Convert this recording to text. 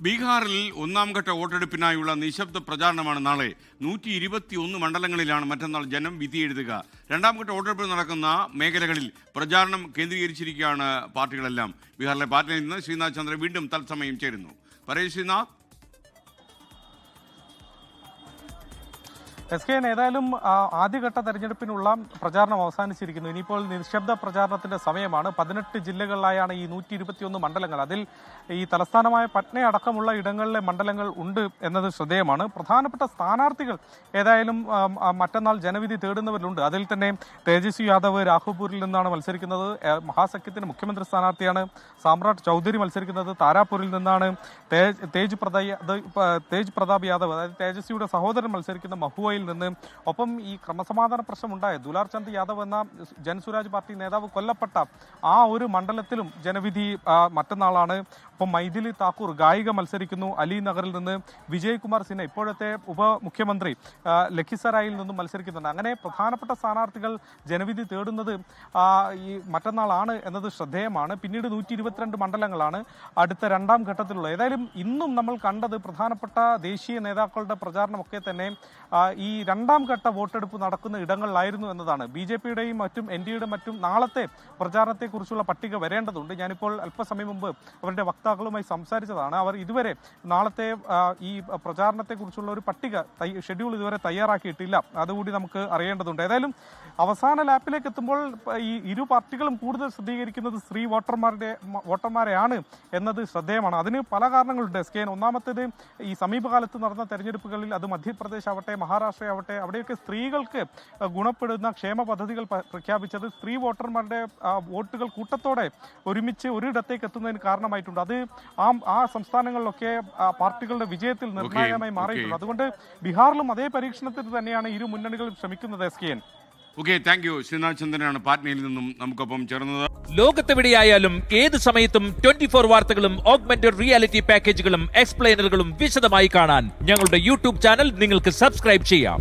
ബീഹാറിൽ ഒന്നാം ഘട്ട വോട്ടെടുപ്പിനായുള്ള നിശബ്ദ പ്രചാരണമാണ് നാളെ. 121 മണ്ഡലങ്ങളിലാണ് മറ്റന്നാൾ ജനം വിധിയെഴുതുക. രണ്ടാം ഘട്ട വോട്ടെടുപ്പ് നടക്കുന്ന മേഖലകളിൽ പ്രചാരണം കേന്ദ്രീകരിച്ചിരിക്കുകയാണ് പാർട്ടികളെല്ലാം. ബീഹാറിലെ പാർട്ടിയിൽ നിന്ന് ശ്രീനാഥ് ചന്ദ്ര വീണ്ടും തത്സമയം ചേരുന്നു. പറയൂ ശ്രീനാഥ്. SK ഏതായാലും ആദ്യഘട്ട തെരഞ്ഞെടുപ്പിനുള്ള പ്രചാരണം അവസാനിച്ചിരിക്കുന്നു. ഇനിയിപ്പോൾ നിശബ്ദ പ്രചാരണത്തിന്റെ സമയമാണ്. 18 ജില്ലകളിലായാണ് ഈ 121 മണ്ഡലങ്ങൾ. അതിൽ ഈ തലസ്ഥാനമായ പട്ന അടക്കമുള്ള ഇടങ്ങളിലെ മണ്ഡലങ്ങൾ ഉണ്ട് എന്നത് ശ്രദ്ധേയമാണ്. പ്രധാനപ്പെട്ട സ്ഥാനാർത്ഥികൾ ഏതായാലും മറ്റന്നാൾ ജനവിധി തേടുന്നവരിലുണ്ട്. അതിൽ തന്നെ തേജസ്വി യാദവ് രാഘോപൂരിൽ നിന്നാണ് മത്സരിക്കുന്നത്. മഹാസഖ്യത്തിന് മുഖ്യമന്ത്രി സ്ഥാനാർത്ഥിയാണ്. സാമ്രാട്ട് ചൗധരി മത്സരിക്കുന്നത് താരാപൂരിൽ നിന്നാണ്. തേജ് പ്രതാപ് യാദവ്, അതായത് തേജസ്വിയുടെ സഹോദരൻ മത്സരിക്കുന്ന മഹുവയിൽ നിന്ന്. ഒപ്പം ഈ ക്രമസമാധാന പ്രശ്നമുണ്ടായ ദുലാർ ചന്ദ് യാദവ് എന്ന ജൻസുരാജ് പാർട്ടി നേതാവ് കൊല്ലപ്പെട്ട ആ ഒരു മണ്ഡലത്തിലും ജനവിധി മറ്റന്നാളാണ്. ഒപ്പം മൈഥിലി താക്കൂർ ഗായിക മത്സരിക്കുന്നു അലി നഗറിൽ നിന്ന്. വിജയ് കുമാർ സിൻഹ ഇപ്പോഴത്തെ ഉപമുഖ്യമന്ത്രി ലഖിസറായിൽ നിന്നും മത്സരിക്കുന്നുണ്ട്. അങ്ങനെ പ്രധാനപ്പെട്ട സ്ഥാനാർത്ഥികൾ ജനവിധി തേടുന്നത് ഈ മറ്റന്നാളാണ് എന്നത് ശ്രദ്ധേയമാണ്. പിന്നീട് 122 മണ്ഡലങ്ങളാണ് അടുത്ത രണ്ടാം ഘട്ടത്തിലുള്ള. ഏതായാലും ഇന്നും നമ്മൾ കണ്ടത് പ്രധാനപ്പെട്ട ദേശീയ നേതാക്കളുടെ പ്രചാരണമൊക്കെ തന്നെ ഈ രണ്ടാം ഘട്ട വോട്ടെടുപ്പ് നടക്കുന്ന ഇടങ്ങളിലായിരുന്നു എന്നതാണ്. BJPയുടെയും മറ്റും NDAയുടെ മറ്റും നാളത്തെ പ്രചാരണത്തെക്കുറിച്ചുള്ള പട്ടിക വരേണ്ടതുണ്ട്. ഞാനിപ്പോൾ അല്പസമയം മുമ്പ് അവരുടെ വക്താക്കളുമായി സംസാരിച്ചതാണ്. അവർ ഇതുവരെ നാളത്തെ ഈ പ്രചാരണത്തെക്കുറിച്ചുള്ള ഒരു പട്ടിക ഷെഡ്യൂൾ ഇതുവരെ തയ്യാറാക്കിയിട്ടില്ല. അതുകൂടി നമുക്ക് അറിയേണ്ടതുണ്ട്. ഏതായാലും അവസാന ലാപ്പിലേക്ക് എത്തുമ്പോൾ ഈ ഇരു പാർട്ടികളും കൂടുതൽ ശ്രദ്ധീകരിക്കുന്നത് സ്ത്രീ വോട്ടർമാരെയാണ് എന്നത് ശ്രദ്ധേയമാണ്. അതിന് പല കാരണങ്ങളുണ്ട്. SK ഒന്നാമത്തേത് ഈ സമീപകാലത്ത് നടന്ന തെരഞ്ഞെടുപ്പുകളിൽ അത് മധ്യപ്രദേശ് ആവട്ടെ മഹാരാഷ്ട്ര ആവട്ടെ അവിടെയൊക്കെ സ്ത്രീകൾക്ക് ഗുണപ്പെടുന്ന ക്ഷേമ പദ്ധതികൾ പ്രഖ്യാപിച്ചത് സ്ത്രീ വോട്ടർമാരുടെ വോട്ടുകൾ കൂട്ടത്തോടെ ഒരുമിച്ച് ഒരിടത്തേക്ക് എത്തുന്നതിന് കാരണമായിട്ടുണ്ട്. അത് ആ സംസ്ഥാനങ്ങളിലൊക്കെ പാർട്ടികളുടെ വിജയത്തിൽ നിർണായകമായി മാറിയിട്ടുണ്ട്. അതുകൊണ്ട് ബീഹാറിലും അതേ പരീക്ഷണത്തിൽ തന്നെയാണ് ഇരു മുന്നണികളും ശ്രമിക്കുന്നത്. SK thank you. ശ്രീനാഥ് ചന്ദ്രനാണ് പാറ്റ്നയിൽ നിന്നും നമുക്കൊപ്പം ചേർന്നത്. ലോകത്തെവിടെയായാലും ഏത് സമയത്തും 24 വാർത്തകളും ഓഗ്മെന്റഡ് റിയാലിറ്റി പാക്കേജുകളും എക്സ്പ്ലെയിനറുകളും വിശദമായി കാണാൻ ഞങ്ങളുടെ YouTube ചാനൽ നിങ്ങൾക്ക് സബ്സ്ക്രൈബ് ചെയ്യാം.